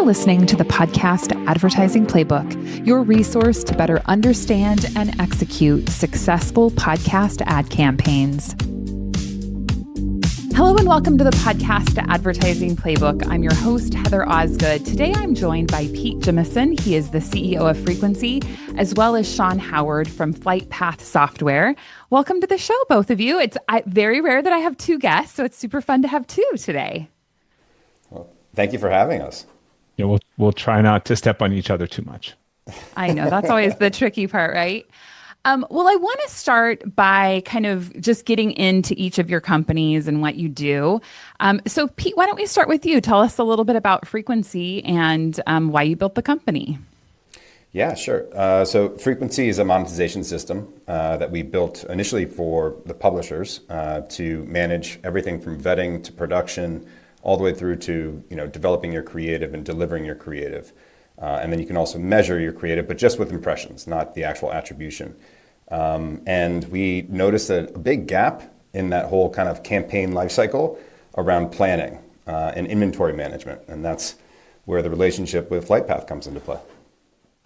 listening to the Podcast Advertising Playbook, your resource to better understand and execute successful podcast ad campaigns. Hello and welcome to the Podcast Advertising Playbook. I'm your host, Heather Osgood. Today I'm joined by Pete Jimison. He is the CEO of Frequency, as well as Sean Howard from Flightpath Software. Welcome to the show, both of you. It's very rare that I have two guests, so it's super fun to have two today. Well, thank you for having us. Yeah, we'll try not to step on each other too much. I know, that's always the tricky part, right? Well, I want to start by kind of just getting into each of your companies and what you do. So Pete, why don't we start with you? Tell us a little bit about Frequency and why you built the company. Yeah, sure. So Frequency is a monetization system that we built initially for the publishers to manage everything from vetting to production, all the way through to developing your creative and delivering your creative. And then you can also measure your creative, but just with impressions, not the actual attribution. And we noticed a big gap in that whole kind of campaign lifecycle around planning and inventory management. And that's where the relationship with Flightpath comes into play.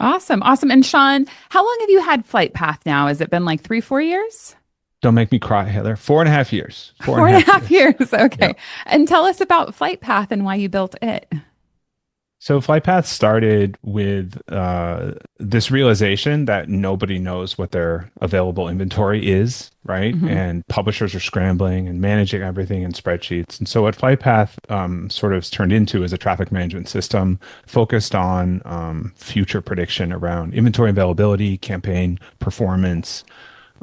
Awesome. And Sean, how long have you had Flightpath now? Has it been like 3-4 years? Don't make me cry, Heather. 4.5 years. Four and a half years. Okay. Yeah. And tell us about Flightpath and why you built it. So Flightpath started with this realization that nobody knows what their available inventory is, right? Mm-hmm. And publishers are scrambling and managing everything in spreadsheets. And so what Flightpath sort of turned into is a traffic management system focused on future prediction around inventory availability, campaign performance.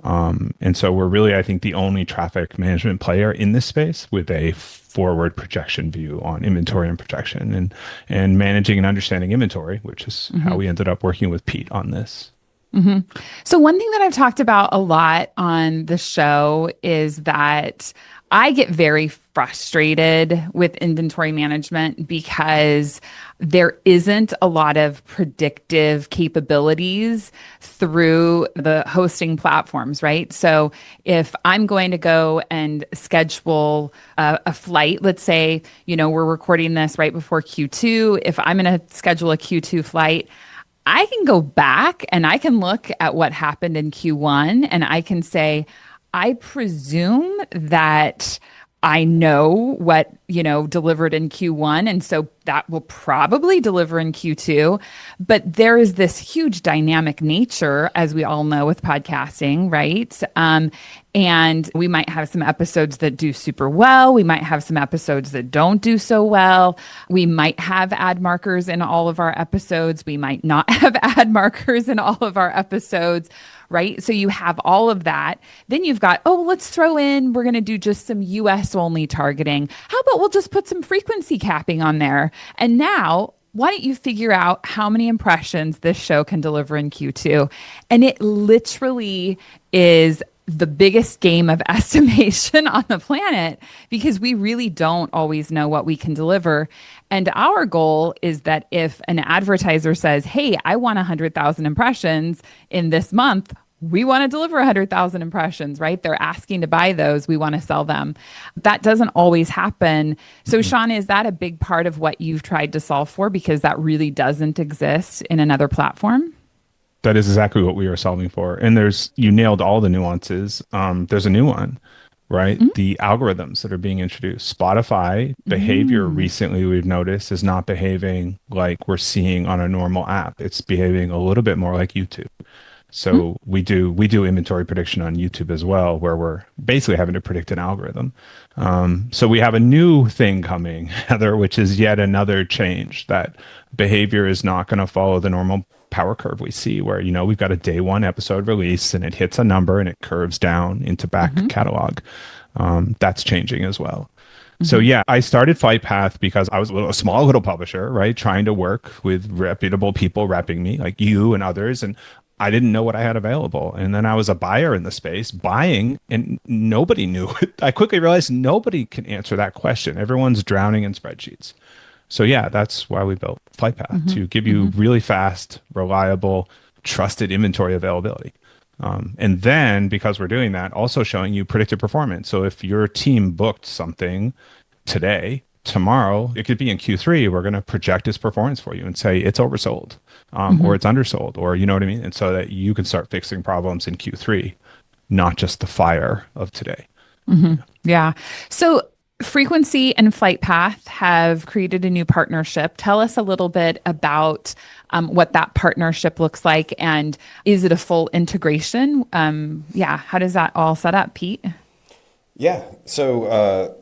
And so we're really, I think, the only traffic management player in this space with a forward projection view on inventory and projection and managing and understanding inventory, which is how we ended up working with Pete on this. Mm-hmm. So one thing that I've talked about a lot on the show is that I get very frustrated with inventory management because there isn't a lot of predictive capabilities through the hosting platforms, right? So if I'm going to go and schedule a flight, let's say, we're recording this right before Q2. If I'm going to schedule a Q2 flight, I can go back and I can look at what happened in Q1 and I can say, I presume that I know what, delivered in Q1. And so that will probably deliver in Q2. But there is this huge dynamic nature, as we all know with podcasting, right? And we might have some episodes that do super well. We might have some episodes that don't do so well. We might have ad markers in all of our episodes. We might not have ad markers in all of our episodes, right? So you have all of that. Then you've got, let's throw in, we're going to do just some US only targeting. How about we'll just put some frequency capping on there? And now, why don't you figure out how many impressions this show can deliver in Q2? And it literally is the biggest game of estimation on the planet because we really don't always know what we can deliver. And our goal is that if an advertiser says, hey, I want 100,000 impressions in this month, we want to deliver 100,000 impressions, right? They're asking to buy those. We want to sell them. That doesn't always happen. So Sean, is that a big part of what you've tried to solve for because that really doesn't exist in another platform? That is exactly what we are solving for. And you nailed all the nuances. There's a new one, right? Mm-hmm. The algorithms that are being introduced. Spotify behavior recently we've noticed is not behaving like we're seeing on a normal app. It's behaving a little bit more like YouTube. So we do inventory prediction on YouTube as well, where we're basically having to predict an algorithm. So we have a new thing coming, Heather, which is yet another change that behavior is not going to follow the normal power curve we see where, we've got a day one episode release and it hits a number and it curves down into back catalog. That's changing as well. So yeah, I started Flightpath because I was a small little publisher, right? Trying to work with reputable people repping me like you and others. And I didn't know what I had available. And then I was a buyer in the space buying and nobody knew it. I quickly realized nobody can answer that question. Everyone's drowning in spreadsheets. So yeah, that's why we built Flightpath to give you really fast, reliable, trusted inventory availability. And then because we're doing that, also showing you predictive performance. So if your team booked something today tomorrow, it could be in Q3, we're going to project its performance for you and say it's oversold, or it's undersold, or you know what I mean? And so that you can start fixing problems in Q3, not just the fire of today. Yeah. So Frequency and Flightpath have created a new partnership. Tell us a little bit about what that partnership looks like, and is it a full integration? Yeah. How does that all set up, Pete? Yeah. So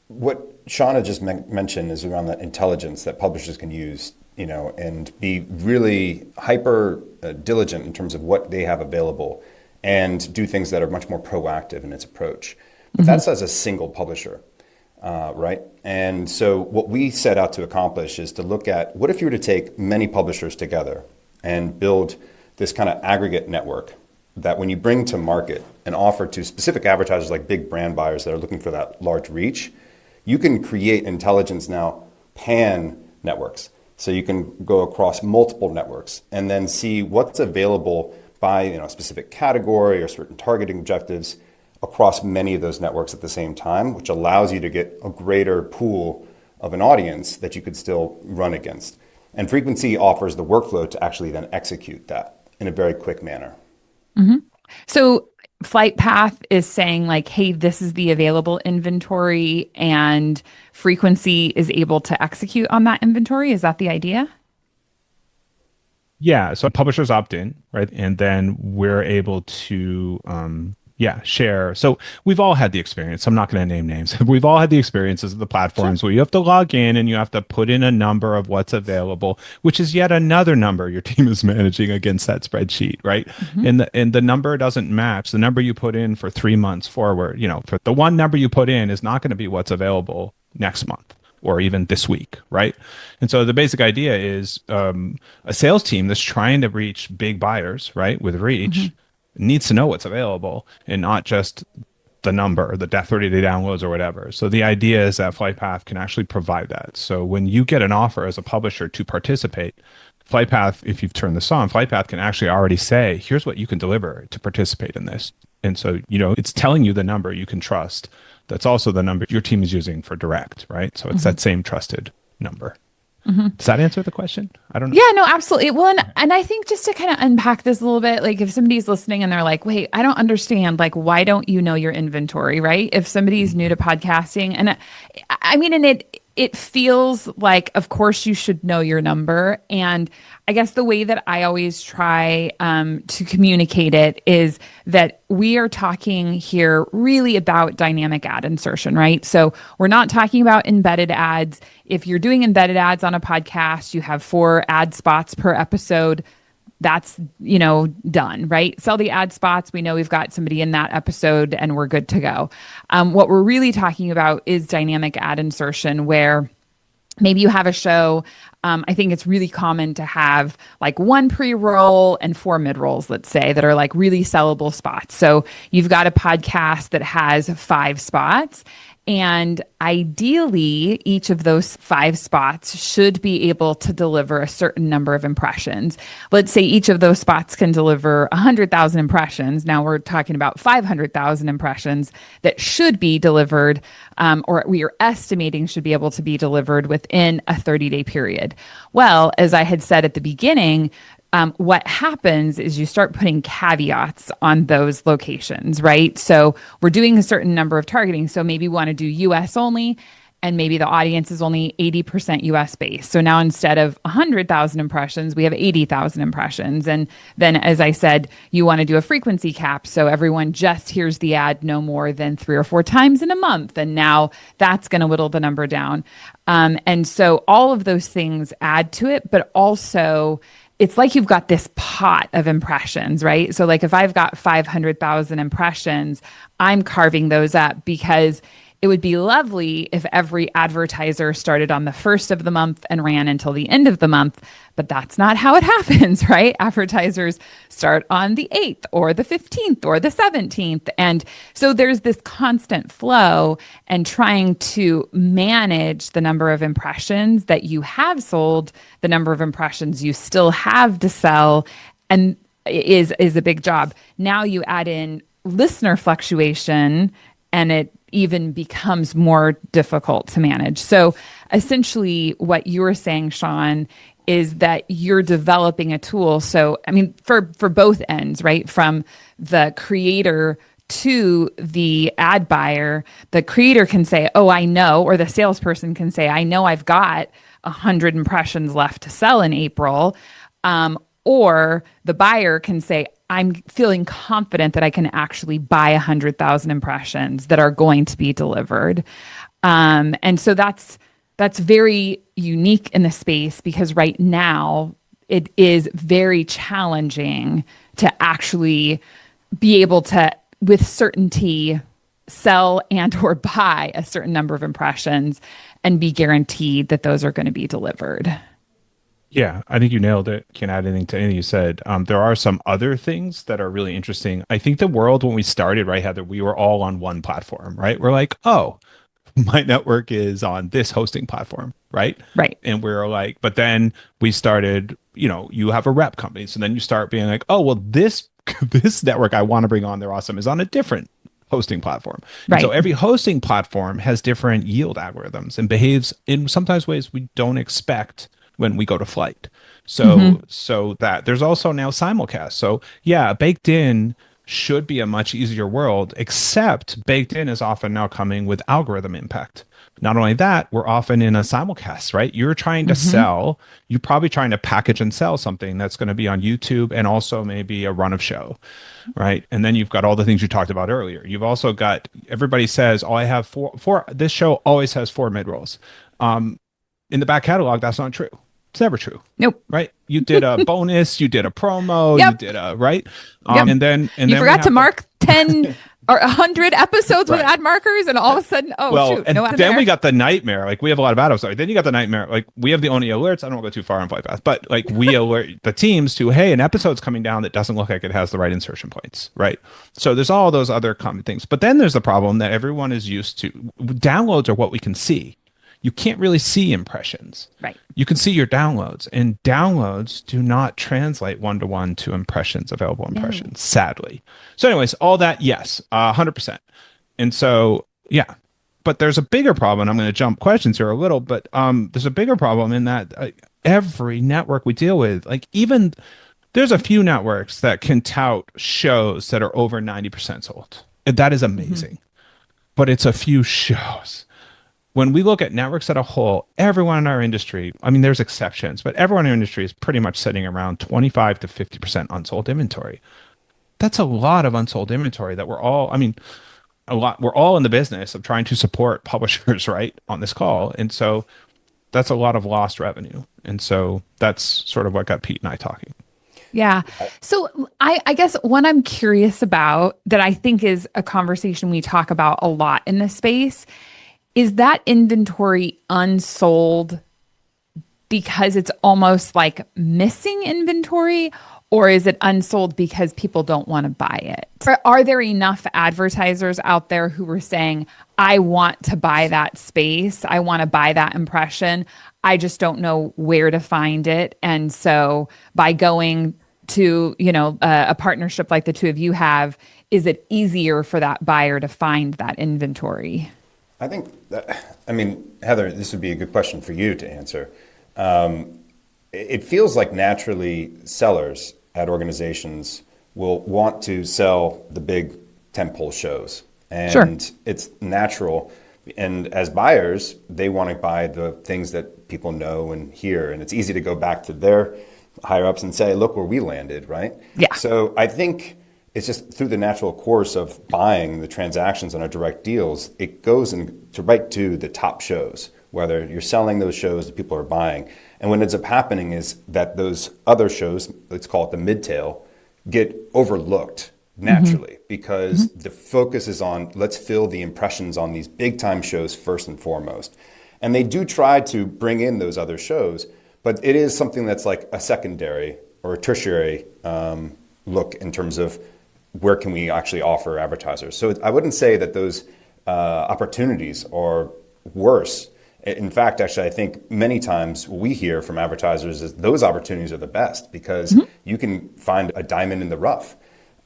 what Shauna just mentioned is around that intelligence that publishers can use, and be really hyper diligent in terms of what they have available, and do things that are much more proactive in its approach. But that's as a single publisher, right? And so what we set out to accomplish is to look at, what if you were to take many publishers together and build this kind of aggregate network that when you bring to market and offer to specific advertisers like big brand buyers that are looking for that large reach, you can create intelligence now pan networks. So you can go across multiple networks and then see what's available by a specific category or certain targeting objectives across many of those networks at the same time, which allows you to get a greater pool of an audience that you could still run against. And Frequency offers the workflow to actually then execute that in a very quick manner. So Flightpath is saying like, hey, this is the available inventory, and Frequency is able to execute on that inventory. Is that the idea? Yeah. So publishers opt in, right? And then we're able to, share. So we've all had the experience. I'm not going to name names. We've all had the experiences of the platforms where you have to log in and you have to put in a number of what's available, which is yet another number your team is managing against that spreadsheet, right? And the number doesn't match. The number you put in for 3 months forward, for the one number you put in is not going to be what's available next month or even this week, right? And so the basic idea is a sales team that's trying to reach big buyers, right, with reach, needs to know what's available and not just the number, the 30-day downloads or whatever. So the idea is that Flightpath can actually provide that. So when you get an offer as a publisher to participate, Flightpath, if you've turned this on, Flightpath can actually already say, here's what you can deliver to participate in this. And so, it's telling you the number you can trust. That's also the number your team is using for direct, right? So it's that same trusted number. Does that answer the question? I don't know. Yeah, no, absolutely. Well, and I think just to kind of unpack this a little bit, like if somebody's listening and they're like, wait, I don't understand, like, why don't you know your inventory, right? If somebody's new to podcasting, and I mean, and it feels like, of course, you should know your number. And I guess the way that I always try to communicate it is that we are talking here really about dynamic ad insertion, right? So we're not talking about embedded ads. If you're doing embedded ads on a podcast, you have 4 ad spots per episode. That's, done, right? Sell the ad spots. We know we've got somebody in that episode and we're good to go. What we're really talking about is dynamic ad insertion, where maybe you have a show. I think it's really common to have like 1 pre-roll and 4 mid-rolls, let's say, that are like really sellable spots. So you've got a podcast that has 5 spots. And ideally, each of those 5 spots should be able to deliver a certain number of impressions. Let's say each of those spots can deliver 100,000 impressions. Now we're talking about 500,000 impressions that should be delivered, or we are estimating should be able to be delivered within a 30-day period. Well, as I had said at the beginning, what happens is you start putting caveats on those locations, right? So we're doing a certain number of targeting. So maybe we want to do US only, and maybe the audience is only 80% US based. So now instead of 100,000 impressions, we have 80,000 impressions. And then, as I said, you want to do a frequency cap. So everyone just hears the ad no more than 3 or 4 times in a month. And now that's going to whittle the number down. And so all of those things add to it, but also it's like you've got this pot of impressions, right? So like if I've got 500,000 impressions, I'm carving those up because it would be lovely if every advertiser started on the 1st of the month and ran until the end of the month, but that's not how it happens, right? Advertisers start on the 8th or the 15th or the 17th. And so there's this constant flow, and trying to manage the number of impressions that you have sold, the number of impressions you still have to sell, and is a big job. Now you add in listener fluctuation, and even becomes more difficult to manage. So essentially what you were saying, Sean, is that you're developing a tool. So, I mean, for both ends, right? From the creator to the ad buyer, the creator can say, oh, I know, or the salesperson can say, I know I've got 100 impressions left to sell in April. Or the buyer can say, I'm feeling confident that I can actually buy 100,000 impressions that are going to be delivered. And so that's very unique in the space, because right now it is very challenging to actually be able to, with certainty, sell and or buy a certain number of impressions and be guaranteed that those are going to be delivered. Yeah, I think you nailed it. Can't add anything to anything you said. There are some other things that are really interesting. I think the world when we started, right, Heather, we were all on one platform, right? We're like, oh, my network is on this hosting platform, right? Right. And we're like, but then we started, you have a rep company. So then you start being like, oh, well, this network I want to bring on, they're awesome, is on a different hosting platform. And Right. so every hosting platform has different yield algorithms and behaves in sometimes ways we don't expect when we go to flight. So that there's also now simulcast. So yeah, baked in should be a much easier world, except baked in is often now coming with algorithm impact. Not only that, we're often in a simulcast, right? You're trying to sell, you're probably trying to package and sell something that's going to be on YouTube and also maybe a run of show, right? And then you've got all the things you talked about earlier. You've also got, everybody says, oh, I have four, this show always has 4 mid-rolls. In the back catalog, that's not true. It's never true. Nope. Right? You did a bonus, you did a promo, Yep. you did a, right? Yep. And then you forgot to mark 10 or 100 episodes with Right. ad markers, and all of a sudden, shoot, and no ad then there. we got the nightmare. Like we have a lot of ad sorry. Then you got the nightmare. Like we have the only alerts. I don't want to go too far on Flightpath, but like we alert the teams to, hey, an episode's coming down that doesn't look like it has the right insertion points, right? So there's all those other common things. But then there's the problem that everyone is used to. Downloads are what we can see. You can't really see impressions. Right. You can see your downloads, and downloads do not translate one-to-one to impressions, available impressions, sadly. So anyways, all that, yes, 100%. And so, yeah, but there's a bigger problem. I'm going to jump questions here a little, but there's a bigger problem in that every network we deal with, like even there's a few networks that can tout shows that are over 90% sold. And that is amazing. But it's a few shows. When we look at networks as a whole, everyone in our industry, I mean, there's exceptions, but everyone in our industry is pretty much sitting around 25 to 50% unsold inventory. That's a lot of unsold inventory that we're all in the business of trying to support publishers, right, on this call. And so that's a lot of lost revenue. And so that's sort of what got Pete and I talking. Yeah. So I guess what I'm curious about, that I think is a conversation we talk about a lot in this space, is that inventory unsold because it's almost like missing inventory, or is it unsold because people don't want to buy it? Are there enough advertisers out there who are saying, I want to buy that space, I want to buy that impression, I just don't know where to find it? And so by going to, a partnership like the two of you have, is it easier for that buyer to find that inventory? I think Heather, this would be a good question for you to answer. It feels like naturally sellers at organizations will want to sell the big tentpole shows. And Sure. It's natural. And as buyers, they want to buy the things that people know and hear. And it's easy to go back to their higher ups and say, look where we landed, right? Yeah. So I think it's just through the natural course of buying the transactions on our direct deals, it goes right to the top shows, whether you're selling those shows that people are buying. And what ends up happening is that those other shows, let's call it the mid-tail, get overlooked naturally because the focus is on, let's fill the impressions on these big time shows first and foremost. And they do try to bring in those other shows, but it is something that's like a secondary or a tertiary look in terms of where can we actually offer advertisers. So I wouldn't say that those opportunities are worse. In fact, actually, I think many times what we hear from advertisers is those opportunities are the best because you can find a diamond in the rough.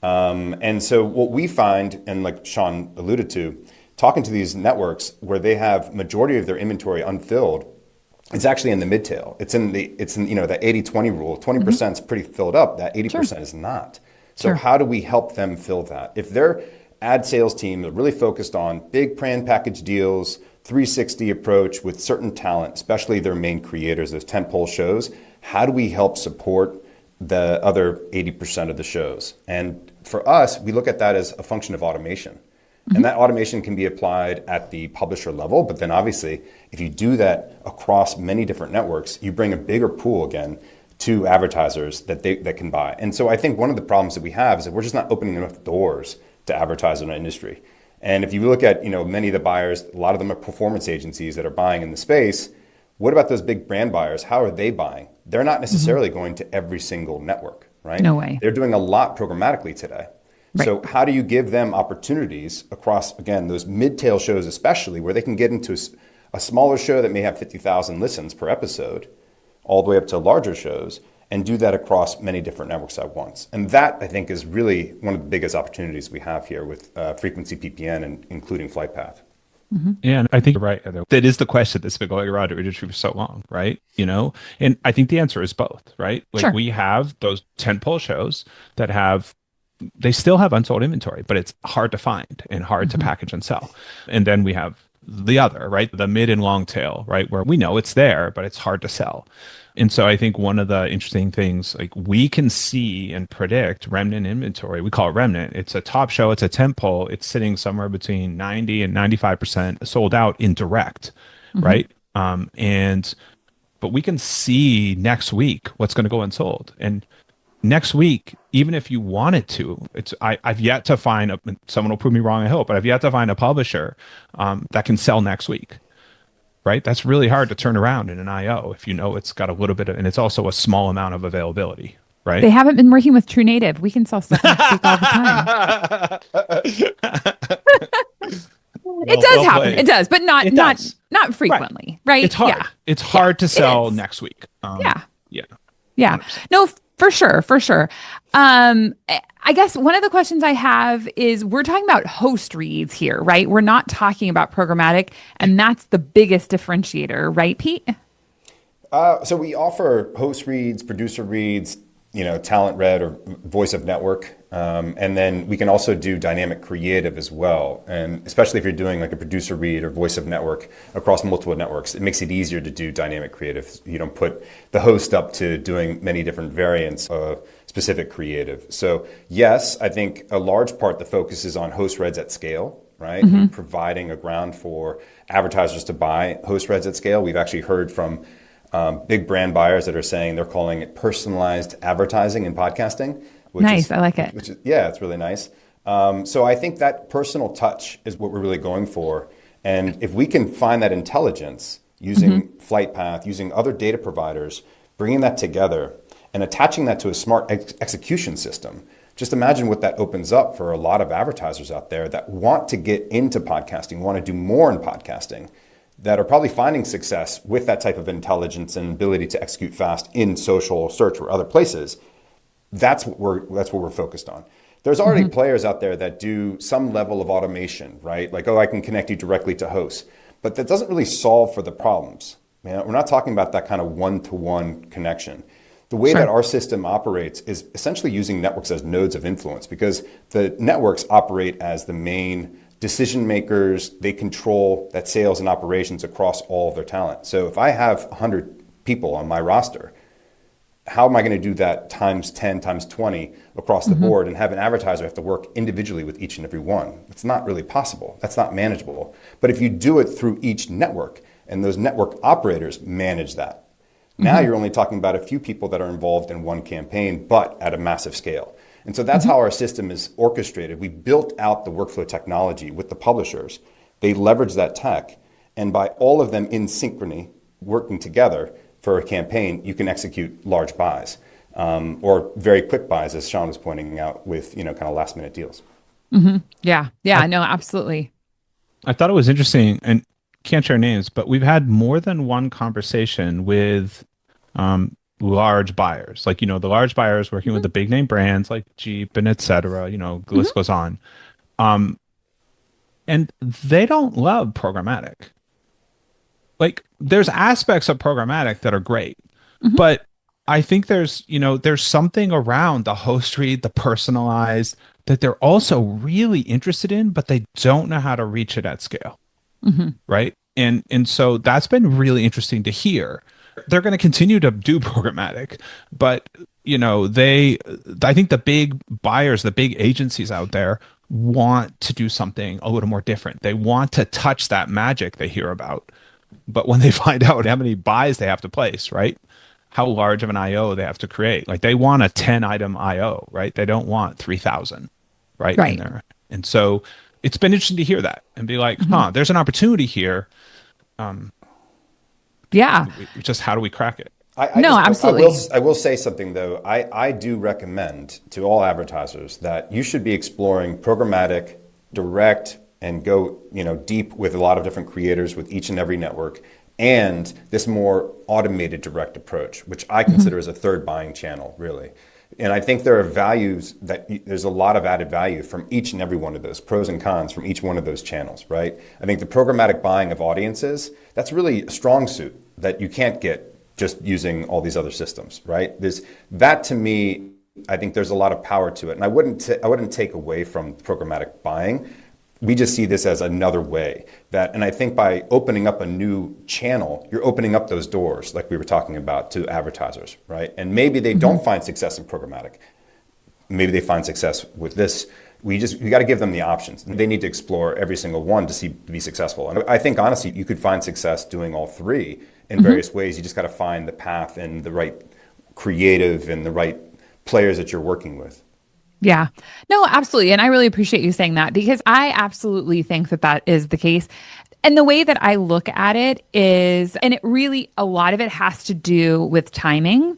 And so what we find, and like Sean alluded to, talking to these networks where they have majority of their inventory unfilled. It's actually in the mid-tail. It's in the 80-20 rule. 20% is pretty filled up. That 80% is not. So how do we help them fill that? If their ad sales team are really focused on big brand package deals, 360 approach with certain talent, especially their main creators, those tentpole shows, how do we help support the other 80% of the shows? And for us, we look at that as a function of automation. And that automation can be applied at the publisher level, but then obviously, if you do that across many different networks, you bring a bigger pool again to advertisers that can buy. And so I think one of the problems that we have is that we're just not opening enough doors to advertise in our industry. And if you look at many of the buyers, a lot of them are performance agencies that are buying in the space. What about those big brand buyers? How are they buying? They're not necessarily going to every single network, right? No way. They're doing a lot programmatically today. Right. So how do you give them opportunities across, again, those mid-tail shows especially, where they can get into a smaller show that may have 50,000 listens per episode, all the way up to larger shows, and do that across many different networks at once? And that, I think, is really one of the biggest opportunities we have here with Frequency PPN and including Flightpath. Yeah, and I think you're right. That is the question that's been going around our industry for so long, right? And I think the answer is both, right? Like we have those tentpole shows that they still have unsold inventory, but it's hard to find and hard to package and sell. And then we have the other, right? The mid and long tail, right? Where we know it's there, but it's hard to sell. And so I think one of the interesting things, like we can see and predict remnant inventory. We call it remnant. It's a top show. It's a tentpole. It's sitting somewhere between 90 and 95% sold out in direct, right? But we can see next week what's going to go unsold. And next week, even if you wanted to, I've yet to find someone will prove me wrong, I hope, but I've yet to find a publisher that can sell next week, right? That's really hard to turn around in an IO if it's got a little bit of, and it's also a small amount of availability, right? They haven't been working with True Native. We can sell stuff next week all the time. It does happen. It does, but not frequently, right? It's hard. Yeah. It's hard to sell next week. Yeah. 100%. No, for sure. I guess one of the questions I have is we're talking about host reads here, right? We're not talking about programmatic, and that's the biggest differentiator, right, Pete? So we offer host reads, producer reads, talent read or voice of network. And then we can also do dynamic creative as well. And especially if you're doing like a producer read or voice of network across multiple networks, it makes it easier to do dynamic creative. You don't put the host up to doing many different variants of specific creative. So yes, I think a large part, the focus is on host reads at scale, right? And providing a ground for advertisers to buy host reads at scale. We've actually heard from big brand buyers that are saying they're calling it personalized advertising in podcasting. Nice, I like it. It's really nice. So I think that personal touch is what we're really going for. And if we can find that intelligence using Flightpath, using other data providers, bringing that together and attaching that to a smart execution system, just imagine what that opens up for a lot of advertisers out there that want to get into podcasting, want to do more in podcasting, that are probably finding success with that type of intelligence and ability to execute fast in social search or other places. That's what we're focused on. There's already players out there that do some level of automation, right? Like, I can connect you directly to hosts, but that doesn't really solve for the problems. We're not talking about that kind of one-to-one connection. The way that our system operates is essentially using networks as nodes of influence, because the networks operate as the main decision makers. They control that sales and operations across all of their talent. So if I have 100 people on my roster, how am I going to do that times 10, times 20 across the board and have an advertiser have to work individually with each and every one? It's not really possible. That's not manageable. But if you do it through each network and those network operators manage that, now you're only talking about a few people that are involved in one campaign, but at a massive scale. And so that's how our system is orchestrated. We built out the workflow technology with the publishers. They leverage that tech. And by all of them in synchrony, working together for a campaign, you can execute large buys or very quick buys, as Sean was pointing out, with kind of last minute deals. Yeah, no, absolutely. I thought it was interesting, and can't share names, but we've had more than one conversation with large buyers, like, the large buyers working with the big name brands like Jeep and et cetera, the list goes on. and they don't love programmatic. Like there's aspects of programmatic that are great, Mhm. but I think there's something around the host read, the personalized that they're also really interested in, but they don't know how to reach it at scale, Mhm. right? And so that's been really interesting to hear. They're going to continue to do programmatic, but I think the big buyers, the big agencies out there want to do something a little more different. They want to touch that magic they hear about. But when they find out how many buys they have to place, right? How large of an IO they have to create. Like they want a 10 item IO, right? They don't want 3,000, right? In Right. there. And so it's been interesting to hear that and be like, Mhm. there's an opportunity here. Yeah. Just how do we crack it? No, absolutely. I will say something though. I do recommend to all advertisers that you should be exploring programmatic, direct, and go deep with a lot of different creators with each and every network, and this more automated direct approach, which I Mhm. consider as a third buying channel, really. And I think there are values there's a lot of added value from each and every one of those, pros and cons from each one of those channels, right? I think the programmatic buying of audiences, that's really a strong suit that you can't get just using all these other systems, right? That to me, I think there's a lot of power to it. And I wouldn't take away from programmatic buying. We just see this as another way and I think by opening up a new channel, you're opening up those doors, like we were talking about, to advertisers, right? And maybe they Mhm. don't find success in programmatic. Maybe they find success with this. We got to give them the options. They need to explore every single one to be successful. And I think honestly, you could find success doing all three in Mhm. various ways. You just got to find the path and the right creative and the right players that you're working with. Yeah. No, absolutely. And I really appreciate you saying that because I absolutely think that that is the case. And the way that I look at it is, and it really, a lot of it has to do with timing.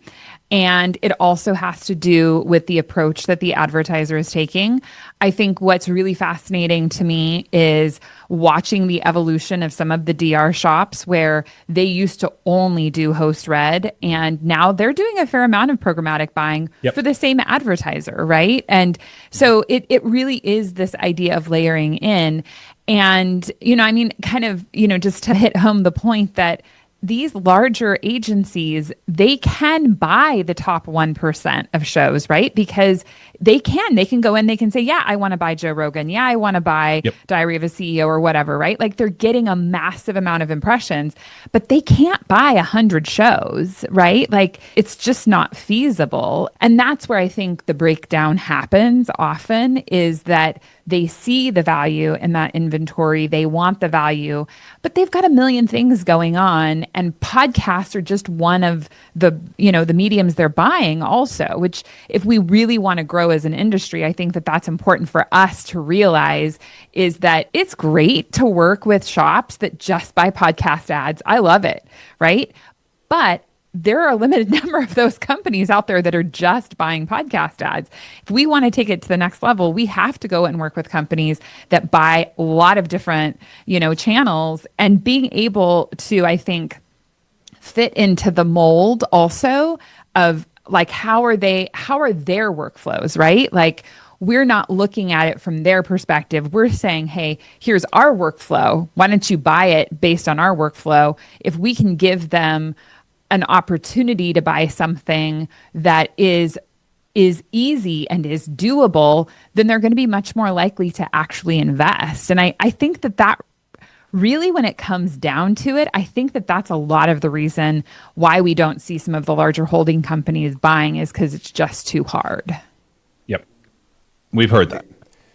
And it also has to do with the approach that the advertiser is taking. I think what's really fascinating to me is watching the evolution of some of the DR shops where they used to only do host read, and now they're doing a fair amount of programmatic buying Yep. for the same advertiser, right? And so it really is this idea of layering in. And, I mean, kind of, just to hit home the point that these larger agencies, they can buy the top 1% of shows, right? Because they can go in, they can say, yeah, I want to buy Joe Rogan. Yeah, I want to buy Yep. Diary of a CEO or whatever, right? Like they're getting a massive amount of impressions, but they can't buy 100 shows, right? Like it's just not feasible. And that's where I think the breakdown happens often is that they see the value in that inventory. They want the value, but they've got a million things going on. And podcasts are just one of the mediums they're buying also, which if we really want to grow as an industry, I think that that's important for us to realize is that it's great to work with shops that just buy podcast ads. I love it. Right. But there are a limited number of those companies out there that are just buying podcast ads. If we want to take it to the next level, we have to go and work with companies that buy a lot of different, channels and being able to, I think, fit into the mold also of like how are their workflows, right? Like we're not looking at it from their perspective. We're saying, hey, here's our workflow. Why don't you buy it based on our workflow? If we can give them an opportunity to buy something that is easy and is doable, then they're going to be much more likely to actually invest. And I think that really, when it comes down to it, I think that that's a lot of the reason why we don't see some of the larger holding companies buying is because it's just too hard. Yep. We've heard that.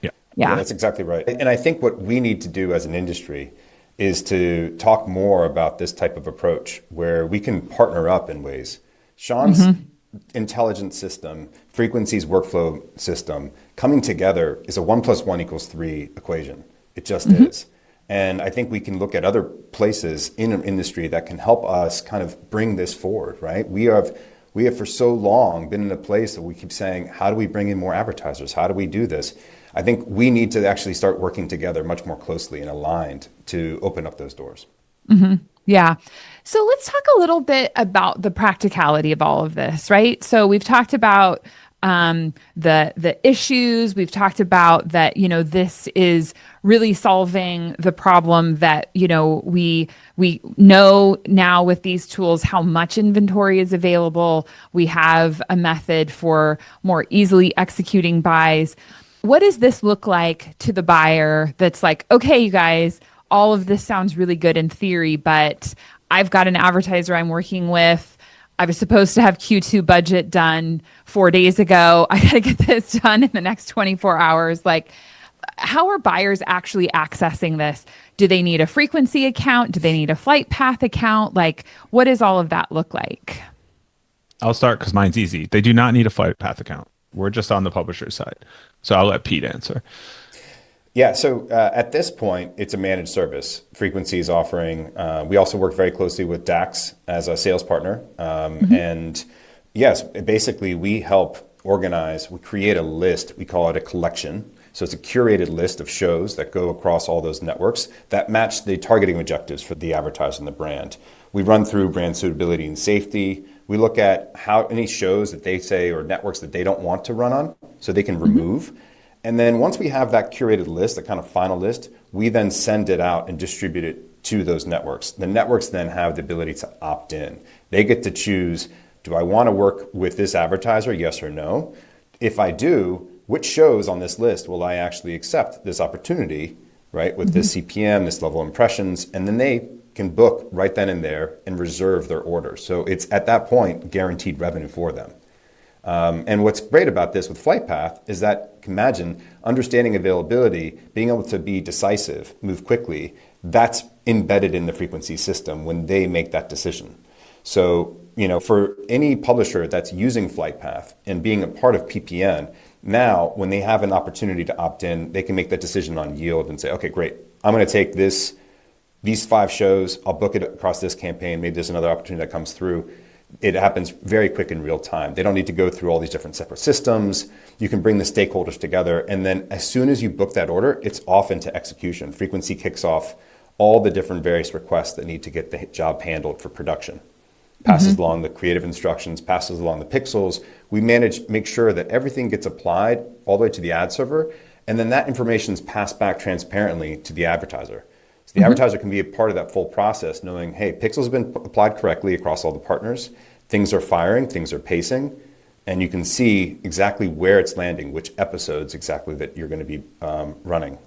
Yeah. Yeah, Yeah. that's exactly right. And I think what we need to do as an industry is to talk more about this type of approach where we can partner up in ways. Sean's intelligent system, Frequency's workflow system, coming together is a 1+1 = 3 equation. It just is. And I think we can look at other places in an industry that can help us kind of bring this forward, right? We have for so long been in a place that we keep saying, how do we bring in more advertisers? How do we do this? I think we need to actually start working together much more closely and aligned to open up those doors. Yeah. So let's talk a little bit about the practicality of all of this, right? So we've talked about the issues. We've talked about that, this is really solving the problem that, we know now with these tools how much inventory is available. We have a method for more easily executing buys. What does this look like to the buyer that's like, okay, you guys, all of this sounds really good in theory, but I've got an advertiser I'm working with. I was supposed to have Q2 budget done 4 days ago. I got to get this done in the next 24 hours. Like, how are buyers actually accessing this? Do they need a frequency account? Do they need a Flightpath account? Like, what does all of that look like? I'll start because mine's easy. They do not need a Flightpath account. We're just on the publisher side. So I'll let Pete answer. Yeah, so at this point, it's a managed service. Frequency is offering. We also work very closely with DAX as a sales partner. And yes, basically we help organize, we create a list, we call it a collection. So it's a curated list of shows that go across all those networks that match the targeting objectives for the advertiser and the brand. We run through brand suitability and safety. We look at how any shows that they say or networks that they don't want to run on so they can remove. And then once we have that curated list, the kind of final list, we then send it out and distribute it to those networks. The networks then have the ability to opt in. They get to choose, do I want to work with this advertiser, yes or no? If I do, which shows on this list will I actually accept this opportunity, right, with this CPM, this level of impressions, and then they can book right then and there and reserve their order. So it's at that point guaranteed revenue for them. And what's great about this with Flightpath is that, imagine understanding availability, being able to be decisive, move quickly, that's embedded in the frequency system when they make that decision. So, for any publisher that's using Flightpath and being a part of PPN, now when they have an opportunity to opt in, they can make that decision on yield and say, okay, great, I'm going to take these 5 shows, I'll book it across this campaign, maybe there's another opportunity that comes through. It happens very quick in real time. They don't need to go through all these different separate systems. You can bring the stakeholders together. And then as soon as you book that order, it's off into execution. Frequency kicks off all the different various requests that need to get the job handled for production. Passes along the creative instructions, passes along the pixels. We make sure that everything gets applied all the way to the ad server. And then that information is passed back transparently to the advertiser. So the advertiser can be a part of that full process, knowing, hey, pixels have been applied correctly across all the partners. Things are firing, things are pacing, and you can see exactly where it's landing, which episodes exactly that you're going to be running.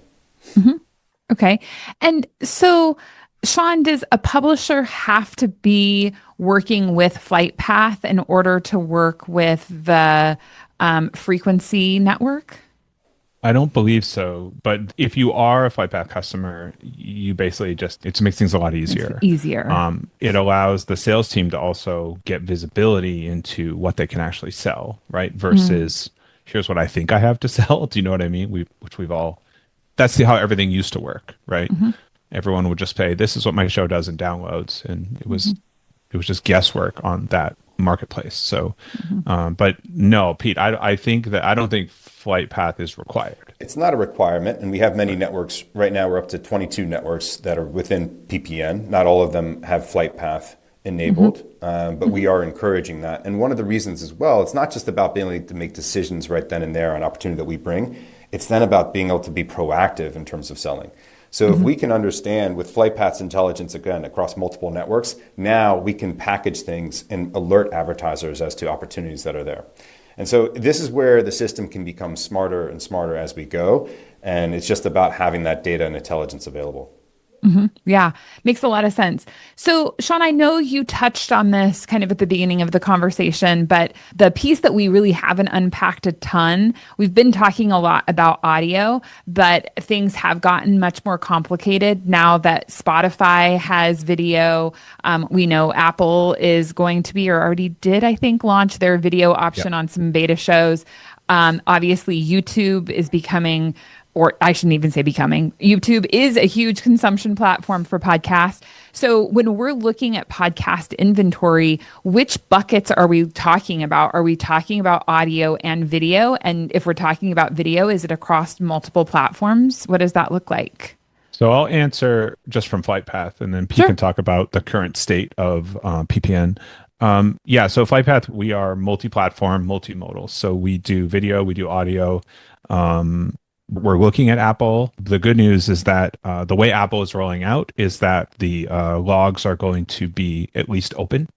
Okay. And so, Sean, does a publisher have to be working with Flightpath in order to work with the frequency network? I don't believe so, but if you are a Flightpath customer, you basically it makes things a lot easier. It's easier. It allows the sales team to also get visibility into what they can actually sell, right? Versus here's what I think I have to sell. Do you know what I mean? That's how everything used to work, right? Everyone would just pay, this is what my show does in downloads. And it was just guesswork on that marketplace. So, but no, Pete, I don't think Flightpath is required. It's not a requirement, and we have many networks. Right now, we're up to 22 networks that are within PPN. Not all of them have Flightpath enabled, but we are encouraging that. And one of the reasons as well, it's not just about being able to make decisions right then and there on opportunity that we bring. It's then about being able to be proactive in terms of selling. So if we can understand with Flightpath's intelligence, again, across multiple networks, now we can package things and alert advertisers as to opportunities that are there. And so this is where the system can become smarter and smarter as we go. And it's just about having that data and intelligence available. Yeah, makes a lot of sense. So, Sean, I know you touched on this kind of at the beginning of the conversation, but the piece that we really haven't unpacked a ton, we've been talking a lot about audio, but things have gotten much more complicated now that Spotify has video. We know Apple is going to be, or already did, I think, launch their video option on some beta shows. Obviously, YouTube is becoming, or I shouldn't even say becoming, YouTube is a huge consumption platform for podcasts. So when we're looking at podcast inventory, which buckets are we talking about? Are we talking about audio and video? And if we're talking about video, is it across multiple platforms? What does that look like? So I'll answer just from Flightpath, and then Pete Sure. can talk about the current state of PPN. Yeah, so Flightpath, we are multi-platform, multimodal. So we do video, we do audio. We're looking at Apple. The good news is that the way Apple is rolling out is that the logs are going to be at least open,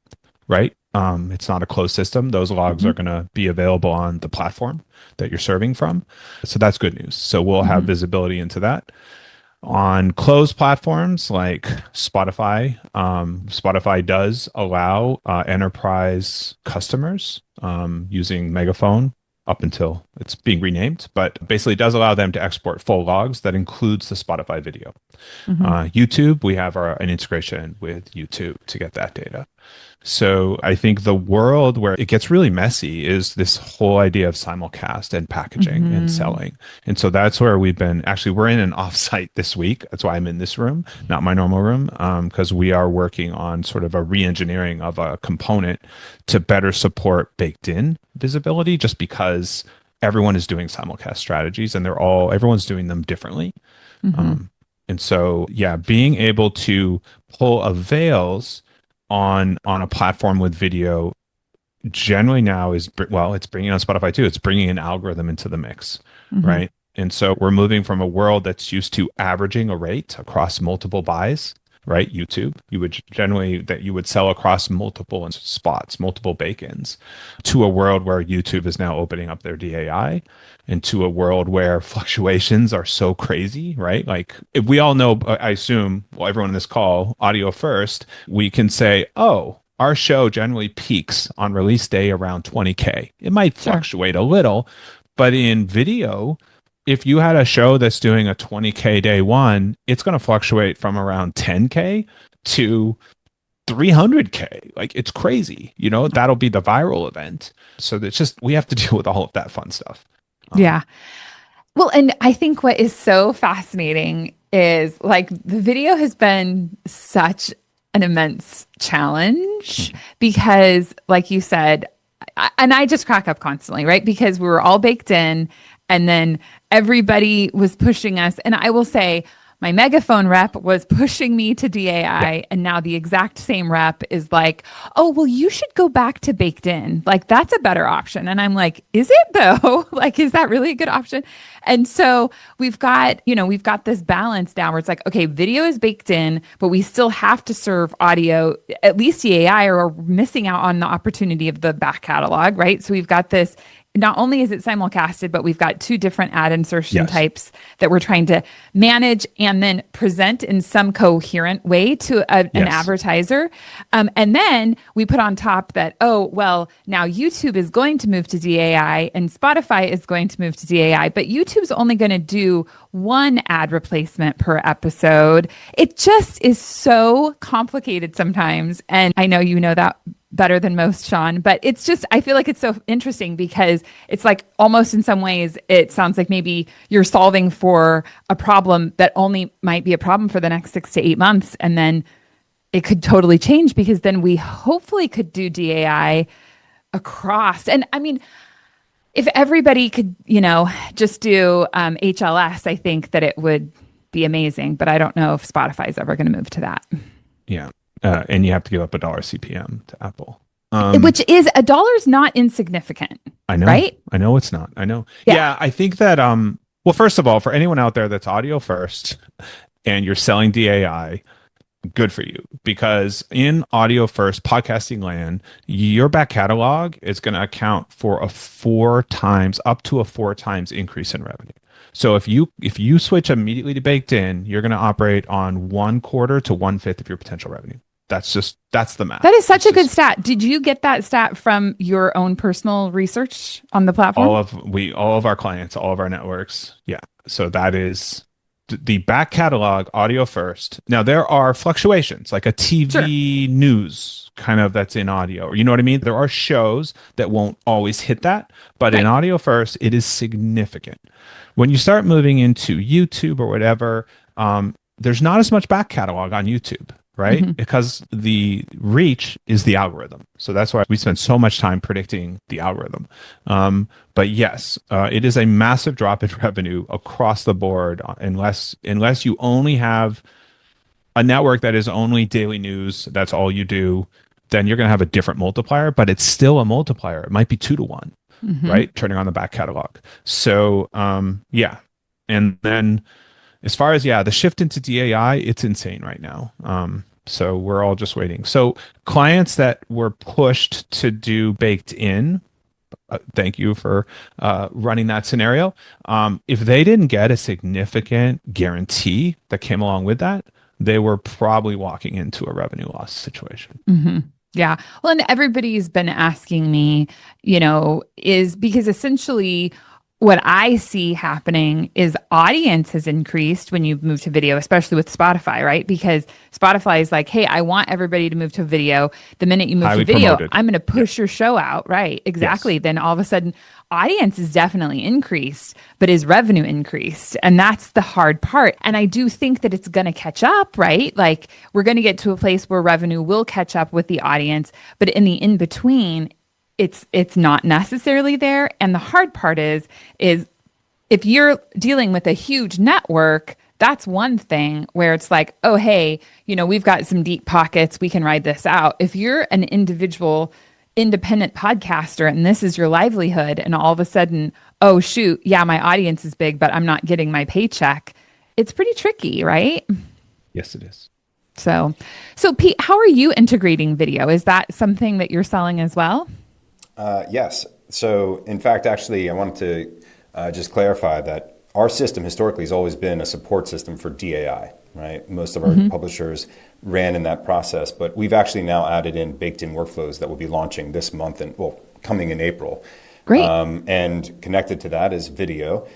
right? It's not a closed system. Those logs Hmm. are going to be available on the platform that you're serving from. So that's good news. So we'll have Hmm. visibility into that. On closed platforms like Spotify, Spotify does allow enterprise customers using Megaphone up until it's being renamed, but basically does allow them to export full logs that includes the Spotify video. Hmm. YouTube, we have an integration with YouTube to get that data. So I think the world where it gets really messy is this whole idea of simulcast and packaging and Hmm. selling. And so that's where we've been actually, we're in an offsite this week. That's why I'm in this room, not my normal room, because we are working on sort of a re-engineering of a component to better support baked in visibility, just because everyone is doing simulcast strategies and everyone's doing them differently. Hmm. Um, and so, yeah, being able to pull avails on a platform with video generally now is, well, it's bringing on Spotify too. It's bringing an algorithm into the mix, Hmm. right? And so we're moving from a world that's used to averaging a rate across multiple buys, right? YouTube, you would generally that you would sell across multiple spots, multiple bacons, to a world where YouTube is now opening up their DAI, into a world where fluctuations are so crazy, right? Like if we all know, I assume, well, everyone in this call, audio first, we can say, oh, our show generally peaks on release day around 20K. It might Sure. fluctuate a little, but in video, if you had a show that's doing a 20K day one, it's going to fluctuate from around 10K to 300K. Like it's crazy. That'll be the viral event. So it's just, we have to deal with all of that fun stuff. Um, Yeah. Well, and I think what is so fascinating is like the video has been such an immense challenge because, like you said, and I just crack up constantly, right? Because we were all baked in and then everybody was pushing us. And I will say, my megaphone rep was pushing me to yeah. DAI, and now the exact same rep is like, oh, well, you should go back to baked in. Like, that's a better option. And I'm like, is it though? Like, is that really a good option? And so we've got this balance now where it's like, okay, video is baked in, but we still have to serve audio, at least DAI, or we're missing out on the opportunity of the back catalog, right? So we've got this. Not only is it simulcasted, but we've got two different ad insertion Yes. types that we're trying to manage and then present in some coherent way to an Yes. advertiser. And then we put on top that, oh, well, now YouTube is going to move to DAI and Spotify is going to move to DAI, but YouTube's only going to do one ad replacement per episode. It just is so complicated sometimes. And I know you know that better than most, Sean, but it's just, I feel like it's so interesting because it's like almost in some ways, it sounds like maybe you're solving for a problem that only might be a problem for the next 6 to 8 months. And then it could totally change because then we hopefully could do DAI across. And I mean, if everybody could, just do HLS, I think that it would be amazing. But I don't know if Spotify's ever going to move to that. Yeah. And you have to give up $1 CPM to Apple. Um, Which is a dollar's not insignificant, I know. right? I know it's not. I know. Yeah. Yeah, I think that well, first of all, for anyone out there that's audio first and you're selling DAI, good for you, because in audio first podcasting land, your back catalog is going to account for up to a 4 times increase in revenue. So if you switch immediately to baked in, you're going to operate on 1/4 to 1/5 of your potential revenue. That's the math. That is such It's a good just stat. Did you get that stat from your own personal research on the platform? all of our clients, all of our networks. Yeah. So that is the back catalog audio first. Now there are fluctuations like a Sure. TV news kind of that's in audio. You know what I mean? There are shows that won't always hit that, but in Right. audio first, it is significant. When you start moving into YouTube or whatever, there's not as much back catalog on YouTube. right? Because the reach is the algorithm. So that's why we spend so much time predicting the algorithm. But yes, it is a massive drop in revenue across the board unless you only have a network that is only daily news, that's all you do, then you're going to have a different multiplier, but it's still a multiplier. It might be 2 to 1, right? Turning on the back catalog. So, yeah. And then as far as, the shift into DAI, it's insane right now. So we're all just waiting. So clients that were pushed to do baked in, thank you for running that scenario. If they didn't get a significant guarantee that came along with that, they were probably walking into a revenue loss situation. Yeah. Well, and everybody's been asking me, is because essentially what I see happening is audience has increased when you move to video, especially with Spotify, right? Because Spotify is like, hey, I want everybody to move to video. The minute you move Highly to video, promoted. I'm going to push your show out, right? Exactly. Yes. Then all of a sudden, audience is definitely increased, but is revenue increased? And that's the hard part. And I do think that it's going to catch up, right? Like we're going to get to a place where revenue will catch up with the audience, but in the in between, it's not necessarily there. And the hard part is if you're dealing with a huge network, that's one thing where it's like, oh, hey, we've got some deep pockets, we can ride this out. If you're an individual independent podcaster and this is your livelihood, and all of a sudden, oh shoot, yeah, my audience is big, but I'm not getting my paycheck, it's pretty tricky, right? Yes, it is. So Pete, how are you integrating video? Is that something that you're selling as well? Yes. So in fact, actually, I wanted to just clarify that our system historically has always been a support system for DAI, right? Most of our publishers ran in that process, but we've actually now added in baked in workflows that will be launching this month and coming in April. Great. And connected to that is video.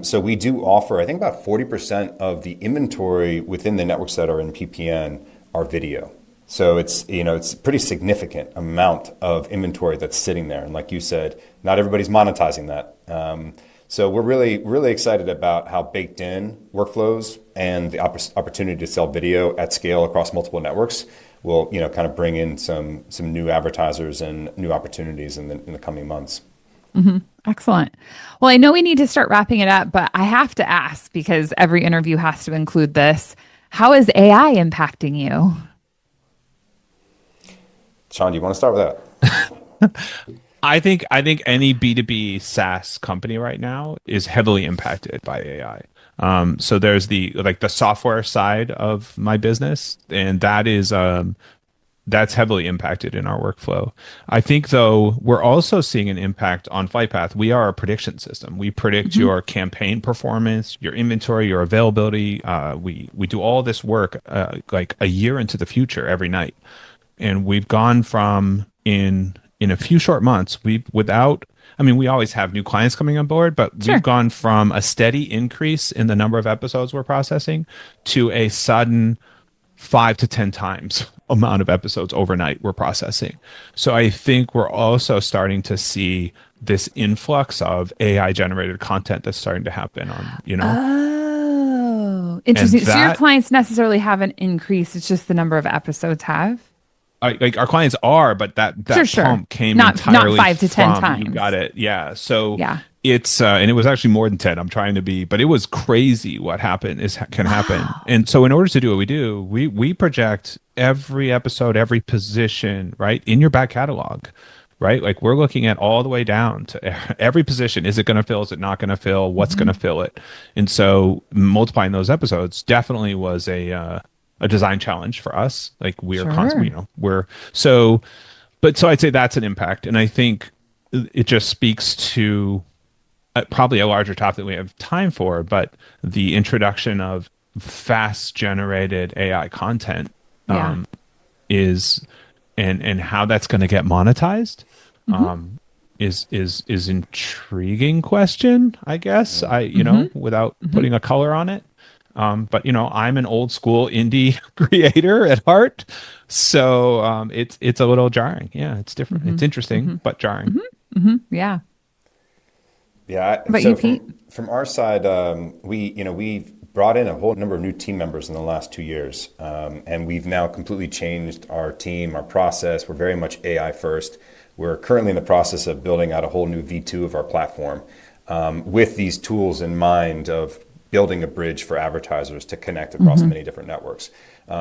So we do offer, I think about 40% of the inventory within the networks that are in PPN are video. So it's a pretty significant amount of inventory that's sitting there. And like you said, not everybody's monetizing that. So we're really, really excited about how baked in workflows and the opportunity to sell video at scale across multiple networks will, kind of bring in some new advertisers and new opportunities in the coming months. Excellent. Well, I know we need to start wrapping it up, but I have to ask because every interview has to include this. How is AI impacting you? Sean, do you want to start with that? I think any B2B SaaS company right now is heavily impacted by AI. So there's the software side of my business, and that's heavily impacted in our workflow. I think though we're also seeing an impact on Flightpath. We are a prediction system. We predict your campaign performance, your inventory, your availability. We do all this work like a year into the future every night. And we've gone from in a few short months, we always have new clients coming on board, but Sure. we've gone from a steady increase in the number of episodes we're processing to a sudden 5 to 10 times amount of episodes overnight we're processing. So I think we're also starting to see this influx of AI generated content that's starting to happen on, Oh, interesting. So your clients necessarily haven't increased. It's just the number of episodes have. Like our clients are, but that Sure. pump came Not entirely 5 to 10 from, times. You got it. Yeah. So Yeah. it's and it was actually more than 10. I'm trying to be, but it was crazy what can happen. And so in order to do what we do, we project every episode, every position, right, in your back catalog. Right? Like we're looking at all the way down to every position. Is it going to fill? Is it not going to fill? What's going to fill it? And so multiplying those episodes definitely was a design challenge for us. Like we are constantly, so I'd say that's an impact. And I think it just speaks to probably a larger topic that we have time for, but the introduction of fast generated AI content is, and how that's going to get monetized is intriguing question, I guess. Without putting a color on it. But I'm an old school indie creator at heart, so it's a little jarring. Yeah, it's different. It's interesting, but jarring. Yeah. Yeah. But so you, Pete? from our side, we've brought in a whole number of new team members in the last 2 years. And we've now completely changed our team, our process. We're very much AI first. We're currently in the process of building out a whole new V2 of our platform with these tools in mind of building a bridge for advertisers to connect across many different networks.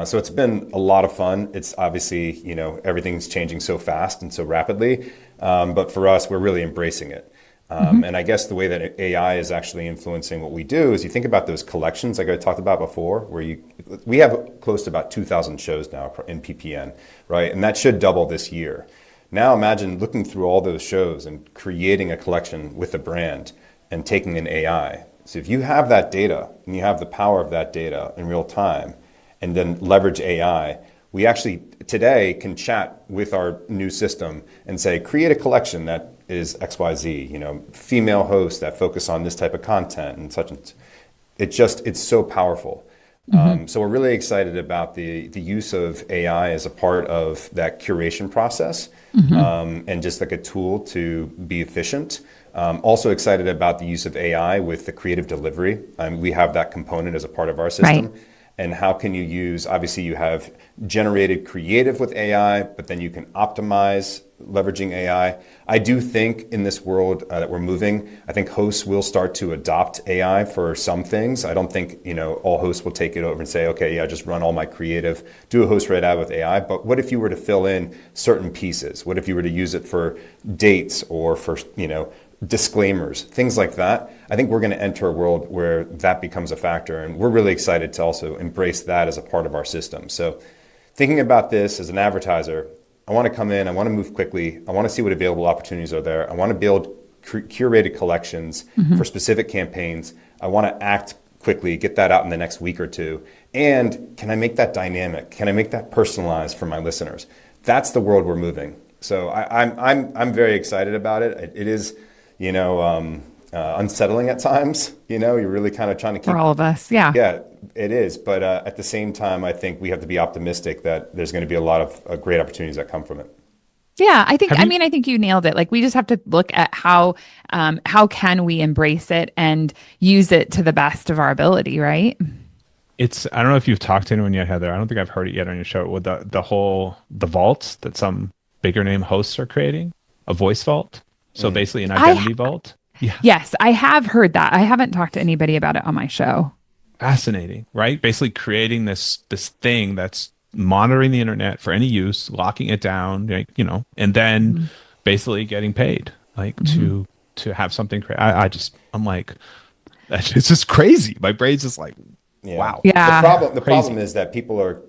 So it's been a lot of fun. It's obviously, everything's changing so fast and so rapidly. But for us, we're really embracing it. And I guess the way that AI is actually influencing what we do is you think about those collections like I talked about before, where we have close to about 2,000 shows now in PPN, right? And that should double this year. Now imagine looking through all those shows and creating a collection with a brand and taking an AI. So if you have that data and you have the power of that data in real time and then leverage AI, we actually today can chat with our new system and say, create a collection that is XYZ, female hosts that focus on this type of content and such. And it's so powerful. So we're really excited about the use of AI as a part of that curation process and just like a tool to be efficient. Also excited about the use of AI with the creative delivery. We have that component as a part of our system. Right. And how can you use, obviously you have generated creative with AI, but then you can optimize leveraging AI. I do think in this world that we're moving, I think hosts will start to adopt AI for some things. I don't think, all hosts will take it over and say, okay, yeah, just run all my creative, do a host read ad with AI. But what if you were to fill in certain pieces? What if you were to use it for dates or for, disclaimers, things like that? I think we're going to enter a world where that becomes a factor, and we're really excited to also embrace that as a part of our system. So thinking about this as an advertiser, I want to come in, I want to move quickly, I want to see what available opportunities are there, I want to build curated collections for specific campaigns, I want to act quickly, get that out in the next week or two, and can I make that dynamic? Can I make that personalized for my listeners? That's the world we're moving. So I'm very excited about it. It is unsettling at times. You're really kind of trying to keep... For all of us, yeah. Yeah, it is. But at the same time, I think we have to be optimistic that there's going to be a lot of great opportunities that come from it. Yeah, I think you nailed it. Like, we just have to look at how can we embrace it and use it to the best of our ability, right? I don't know if you've talked to anyone yet, Heather. I don't think I've heard it yet on your show with the vaults that some bigger name hosts are creating, a voice vault. So basically an identity vault. Yeah. Yes, I have heard that. I haven't talked to anybody about it on my show. Fascinating, right? Basically creating this thing that's monitoring the internet for any use, locking it down, and then basically getting paid, to have something. I'm like, it's just crazy. My brain's just like, wow. Yeah. The problem is that people are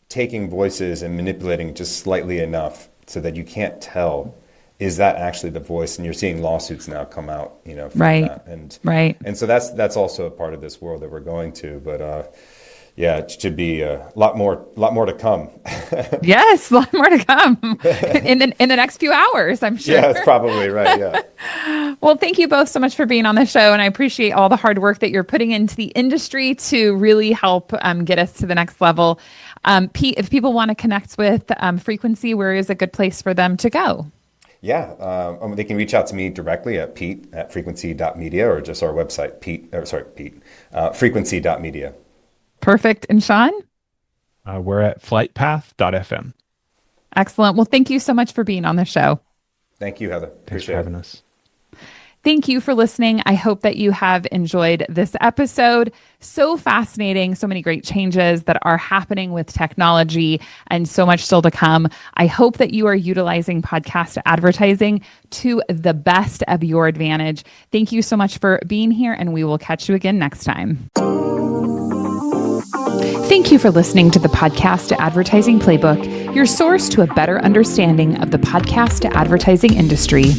taking voices and manipulating just slightly enough so that you can't tell, is that actually the voice? And you're seeing lawsuits now come out, from that. And so that's also a part of this world that we're going to. But it should be a lot more to come. Yes, a lot more to come in the next few hours, I'm sure. Yeah, that's probably right. Yeah. Well, thank you both so much for being on the show, and I appreciate all the hard work that you're putting into the industry to really help get us to the next level. Pete, if people want to connect with Frequency, where is a good place for them to go? Yeah, they can reach out to me directly at pete@frequency.media or just our website, frequency.media. Perfect. And Sean? We're at flightpath.fm. Excellent. Well, thank you so much for being on the show. Thank you, Heather. Thanks for having us. Thank you for listening. I hope that you have enjoyed this episode. So fascinating. So many great changes that are happening with technology and so much still to come. I hope that you are utilizing podcast advertising to the best of your advantage. Thank you so much for being here, and we will catch you again next time. Thank you for listening to the Podcast Advertising Playbook, your source to a better understanding of the podcast advertising industry.